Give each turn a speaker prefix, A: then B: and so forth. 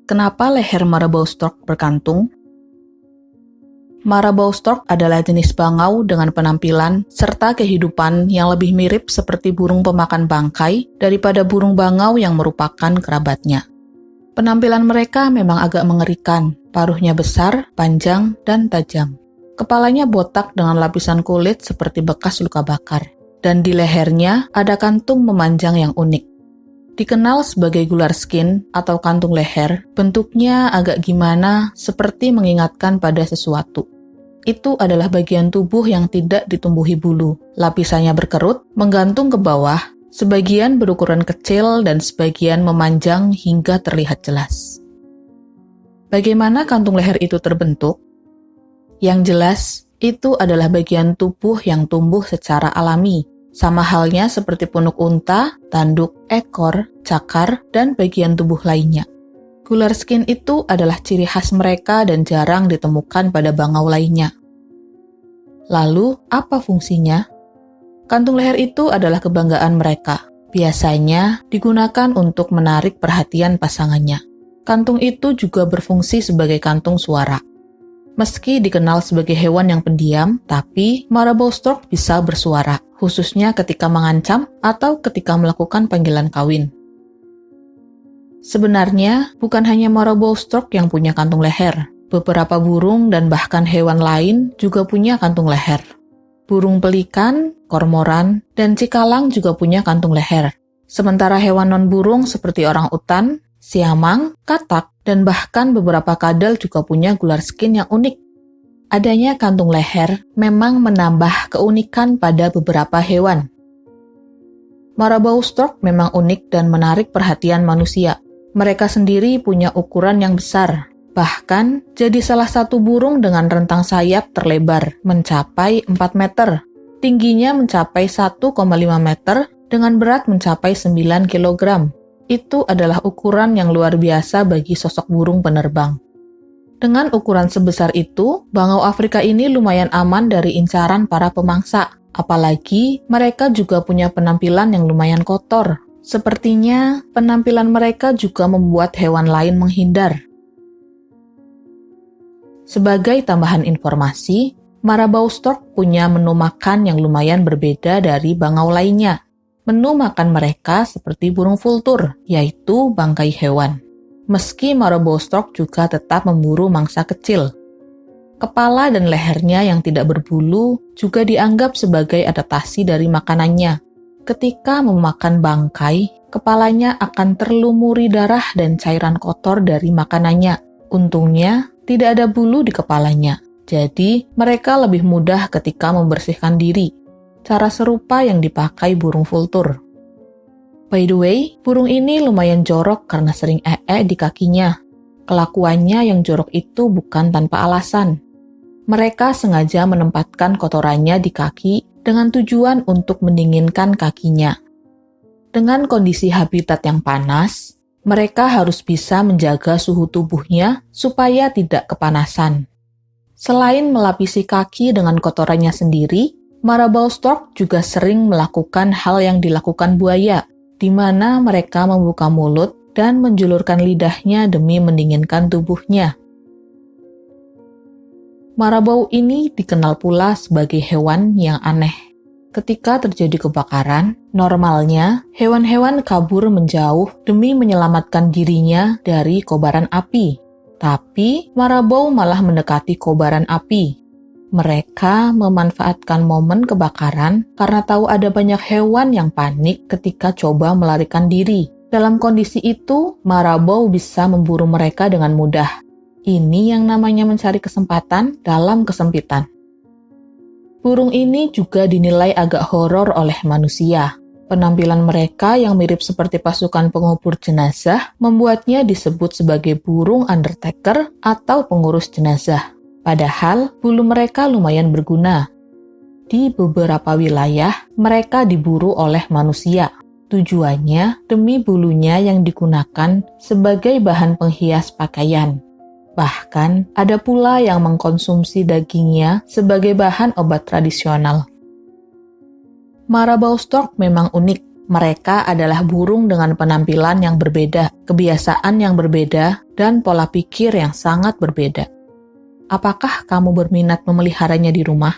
A: Kenapa leher marabou stork berkantung? Marabou stork adalah jenis bangau dengan penampilan serta kehidupan yang lebih mirip seperti burung pemakan bangkai daripada burung bangau yang merupakan kerabatnya. Penampilan mereka memang agak mengerikan, paruhnya besar, panjang, dan tajam. Kepalanya botak dengan lapisan kulit seperti bekas luka bakar, dan di lehernya ada kantung memanjang yang unik. Dikenal sebagai gular skin atau kantung leher, bentuknya agak gimana seperti mengingatkan pada sesuatu. Itu adalah bagian tubuh yang tidak ditumbuhi bulu. Lapisannya berkerut, menggantung ke bawah, sebagian berukuran kecil dan sebagian memanjang hingga terlihat jelas. Bagaimana kantung leher itu terbentuk? Yang jelas, itu adalah bagian tubuh yang tumbuh secara alami, sama halnya seperti punuk unta, tanduk, ekor, cakar, dan bagian tubuh lainnya. Gular skin itu adalah ciri khas mereka dan jarang ditemukan pada bangau lainnya. Lalu, apa fungsinya? Kantung leher itu adalah kebanggaan mereka. Biasanya digunakan untuk menarik perhatian pasangannya. Kantung itu juga berfungsi sebagai kantung suara. Meski dikenal sebagai hewan yang pendiam, tapi marabou stork bisa bersuara, khususnya ketika mengancam atau ketika melakukan panggilan kawin. Sebenarnya, bukan hanya marabou stork yang punya kantung leher. Beberapa burung dan bahkan hewan lain juga punya kantung leher. Burung pelikan, kormoran, dan cikalang juga punya kantung leher. Sementara hewan non-burung seperti orangutan, siamang, katak, dan bahkan beberapa kadal juga punya gular skin yang unik. Adanya kantung leher memang menambah keunikan pada beberapa hewan. Marabou stork memang unik dan menarik perhatian manusia. Mereka sendiri punya ukuran yang besar, bahkan jadi salah satu burung dengan rentang sayap terlebar mencapai 4 meter, tingginya mencapai 1,5 meter, dengan berat mencapai 9 kg. Itu adalah ukuran yang luar biasa bagi sosok burung penerbang. Dengan ukuran sebesar itu, bangau Afrika ini lumayan aman dari incaran para pemangsa. Apalagi mereka juga punya penampilan yang lumayan kotor. Sepertinya penampilan mereka juga membuat hewan lain menghindar. Sebagai tambahan informasi, marabou stork punya menu makan yang lumayan berbeda dari bangau lainnya. Menu makan mereka seperti burung vultur, yaitu bangkai hewan. Meski marabou stork juga tetap memburu mangsa kecil. Kepala dan lehernya yang tidak berbulu juga dianggap sebagai adaptasi dari makanannya. Ketika memakan bangkai, kepalanya akan terlumuri darah dan cairan kotor dari makanannya. Untungnya, tidak ada bulu di kepalanya. Jadi, mereka lebih mudah ketika membersihkan diri. Cara serupa yang dipakai burung vultur. By the way, burung ini lumayan jorok karena sering di kakinya. Kelakuannya yang jorok itu bukan tanpa alasan. Mereka sengaja menempatkan kotorannya di kaki dengan tujuan untuk mendinginkan kakinya. Dengan kondisi habitat yang panas, mereka harus bisa menjaga suhu tubuhnya supaya tidak kepanasan. Selain melapisi kaki dengan kotorannya sendiri, marabou stork juga sering melakukan hal yang dilakukan buaya, di mana mereka membuka mulut dan menjulurkan lidahnya demi mendinginkan tubuhnya. Marabou ini dikenal pula sebagai hewan yang aneh. Ketika terjadi kebakaran, normalnya hewan-hewan kabur menjauh demi menyelamatkan dirinya dari kobaran api. Tapi marabou malah mendekati kobaran api. Mereka memanfaatkan momen kebakaran karena tahu ada banyak hewan yang panik ketika coba melarikan diri. Dalam kondisi itu, marabou bisa memburu mereka dengan mudah. Ini yang namanya mencari kesempatan dalam kesempitan. Burung ini juga dinilai agak horor oleh manusia. Penampilan mereka yang mirip seperti pasukan pengubur jenazah membuatnya disebut sebagai burung undertaker atau pengurus jenazah. Padahal bulu mereka lumayan berguna. Di beberapa wilayah, mereka diburu oleh manusia. Tujuannya demi bulunya yang digunakan sebagai bahan penghias pakaian. Bahkan ada pula yang mengkonsumsi dagingnya sebagai bahan obat tradisional. Marabou stork memang unik. Mereka adalah burung dengan penampilan yang berbeda, kebiasaan yang berbeda, dan pola pikir yang sangat berbeda. Apakah kamu berminat memeliharanya di rumah?